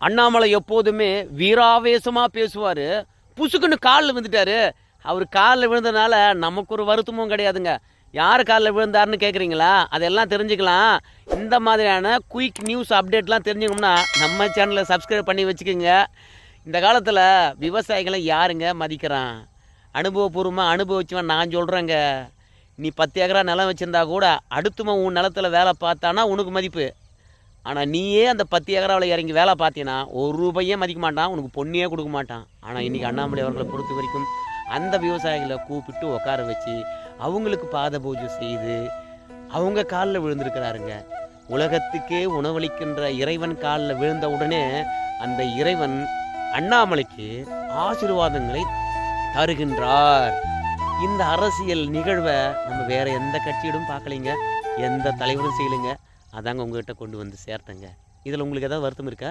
அண்ணாமலை எப்போதுமே வீராவேசமாக பேசுவார். புசுக்குன்னு காலில் விழுந்துட்டாரு. அவர் காலில் விழுந்ததுனால நமக்கு ஒரு வருத்தமும் கிடையாதுங்க. யார் காலில் விழுந்தாருன்னு கேட்குறீங்களா? அதெல்லாம் தெரிஞ்சுக்கலாம். இந்த மாதிரியான குயிக் நியூஸ் அப்டேட்லாம் தெரிஞ்சுக்கணும்னா நம்ம சேனலை சப்ஸ்கிரைப் பண்ணி வச்சுக்கோங்க. இந்த காலத்தில் விவசாயிகளை யாருங்க மதிக்கிறான்? அனுபவபூர்வமாக அனுபவிச்சுவன் நான் சொல்கிறேங்க. நீ 10 ஏக்கரா நிலம் வச்சுருந்தா கூட அடுத்தவன் உன் நிலத்தில் வேலை பார்த்தானா உனக்கு மதிப்பு. ஆனால் நீயே அந்த 10 ஏக்கராவில் இறங்கி வேலை பார்த்தீங்கன்னா ஒரு ரூபாயே மதிக்க மாட்டான், உனக்கு பொண்ணையே கொடுக்க மாட்டான். ஆனால் இன்றைக்கி அண்ணாமலை அவர்களை பொறுத்த வரைக்கும் அந்த விவசாயிகளை கூப்பிட்டு உட்கார வச்சு அவங்களுக்கு பாத பூஜை செய்து அவங்க காலில் விழுந்திருக்கிறாருங்க. உலகத்துக்கே உணவளிக்கின்ற இறைவன் காலில் விழுந்த உடனே அந்த இறைவன் அண்ணாமலைக்கு ஆசீர்வாதங்களை தருகின்றார். இந்த அரசியல் நிகழ்வை நம்ம வேற எந்த கட்சியிடும் பார்க்கலைங்க, எந்த தலைவரும் செய்யலைங்க. அதாங்க உங்ககிட்ட கொண்டு வந்து சேர்த்தங்க. இதில் உங்களுக்கு ஏதாவது வருத்தம் இருக்கா?